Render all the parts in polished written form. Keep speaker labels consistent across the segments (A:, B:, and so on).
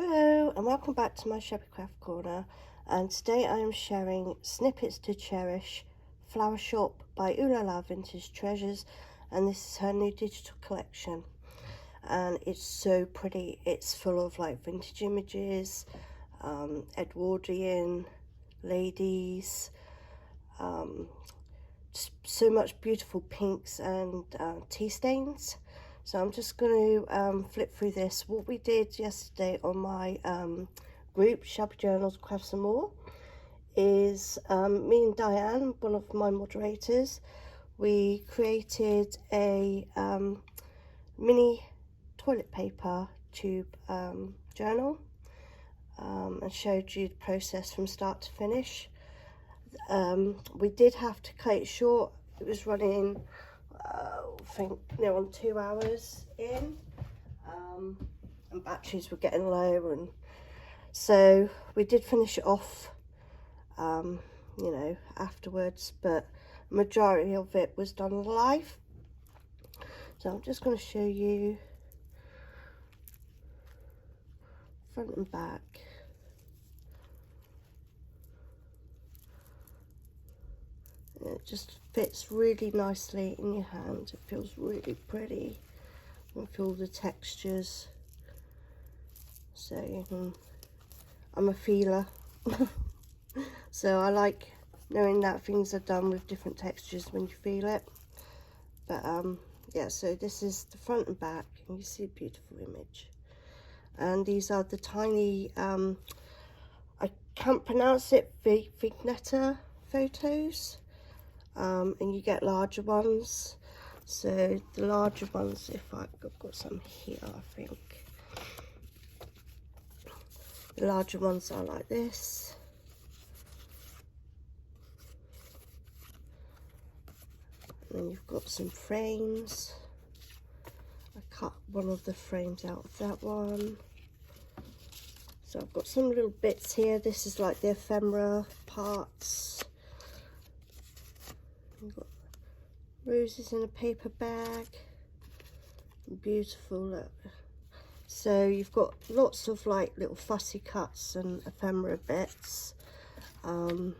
A: Hello and welcome back to my Shabby Craft Corner, and today I am sharing Snippets to Cherish Flower Shop by Ooh La La Vintage Treasures, and this is her new digital collection and it's so pretty. It's full of like vintage images, Edwardian ladies, so much beautiful pinks and tea stains. So I'm just going to flip through this. What we did yesterday on my group, Shabby Journals, Crafts and More, is me and Diane, one of my moderators, we created a mini toilet paper tube journal and showed you the process from start to finish. We did have to cut it short. It was running I think on 2 hours in, and batteries were getting low, and so we did finish it off afterwards, but majority of it was done live. So I'm just going to show you front and back. It just fits really nicely in your hand. It feels really pretty. You can feel the textures. So you can, I'm a feeler. So I like knowing that things are done with different textures when you feel it. But yeah, so this is the front and back, and you see a beautiful image. And these are the tiny, I can't pronounce it, vignetta photos. And you get larger ones. So the larger ones, if I've got some here, I think. The larger ones are like this. And then you've got some frames. I cut one of the frames out of that one. So I've got some little bits here. This is like the ephemera parts. You've got roses in a paper bag. Beautiful, look. So you've got lots of like little fussy cuts and ephemera bits. And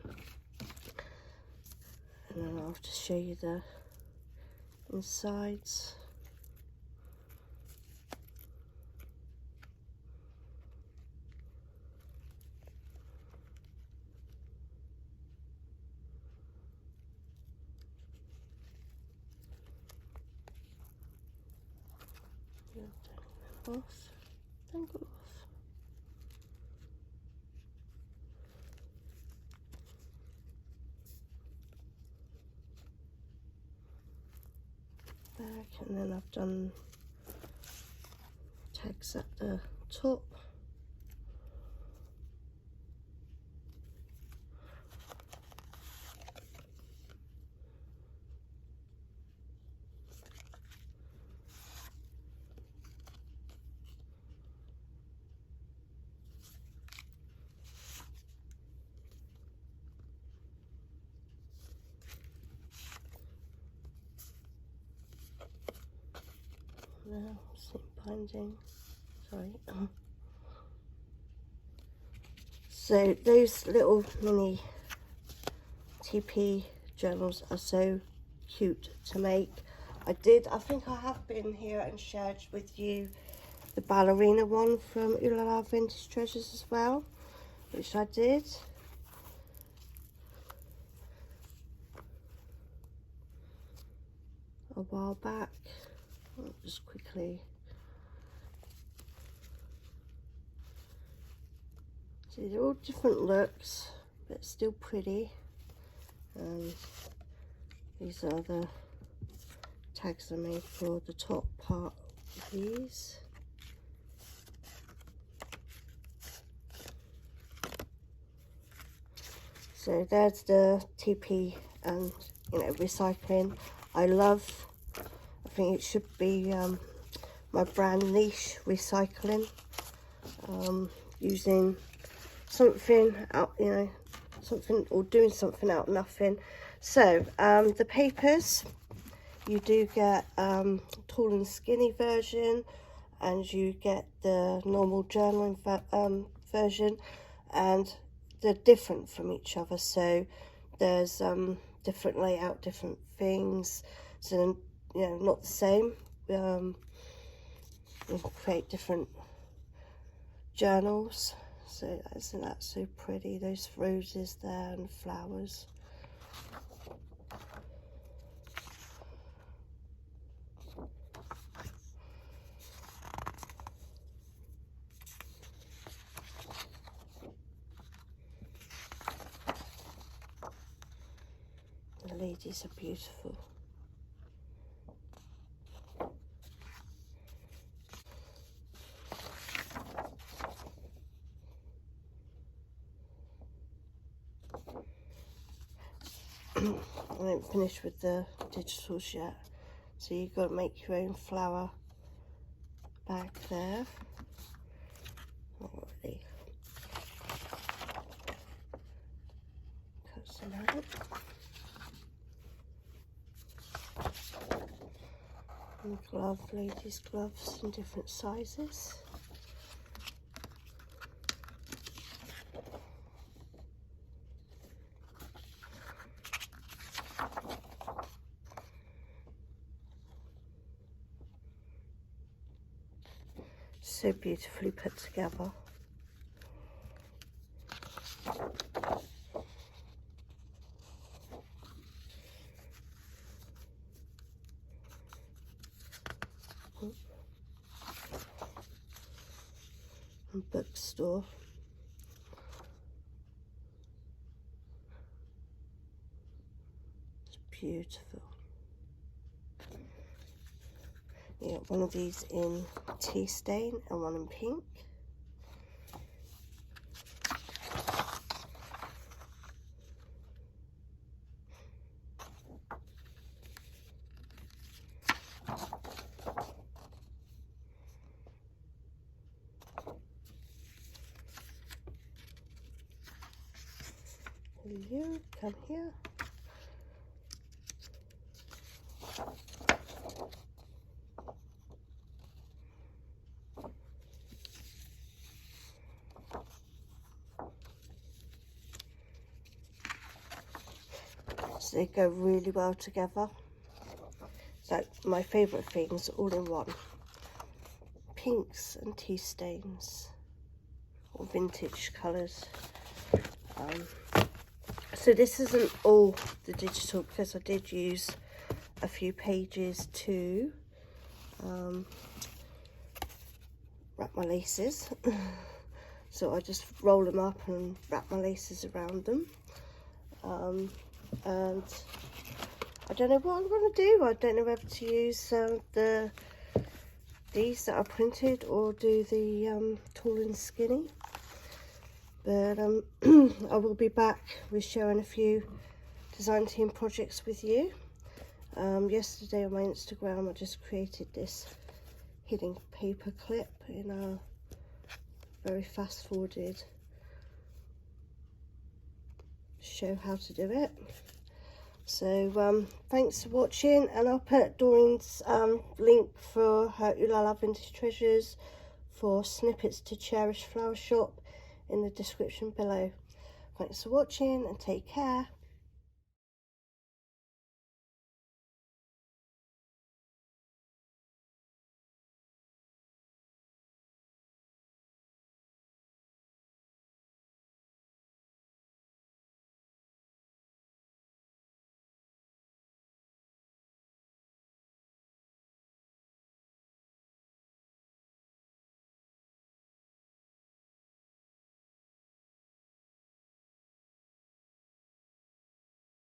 A: then I'll just show you the insides. Tangle off. Back, and then I've done tags at the top. Now, slip binding, sorry. So those little mini TP journals are so cute to make. I think I have been here and shared with you the ballerina one from Ooh La La Vintage Treasures as well, which I did. A while back. I'll just quickly see, they're all different looks but still pretty. And these are the tags I made for the top part of these. So there's the TP and recycling. I think it should be my brand niche, recycling, using something out, something, or doing something out of nothing. So the papers, you do get tall and skinny version, and you get the normal journaling version, and they're different from each other. So there's different layout, different things, so you know, not the same. You can create different journals. So isn't that so pretty, those roses there and flowers. The ladies are beautiful. I haven't finished with the digitals yet, so you've got to make your own flower bag there. Already cut some out. And ladies' gloves in different sizes. So beautifully put together. And bookstore. It's beautiful. You get one of these in tea stain and one in pink. You come here. So they go really well together. It's like my favourite things all in one. Pinks and tea stains, or vintage colours. So this isn't all the digital, because I did use a few pages to wrap my laces. So I just roll them up and wrap my laces around them. And I don't know what I'm going to do. I don't know whether to use these that are printed or do the tall and skinny. But I will be back with sharing a few design team projects with you. Yesterday on my Instagram I just created this hidden paper clip in a very fast forwarded show how to do it. So thanks for watching, and I'll put Doreen's link for her Ooh La La Vintage Treasures for Snippets to Cherish Flower Shop in the description below. Thanks for watching and take care.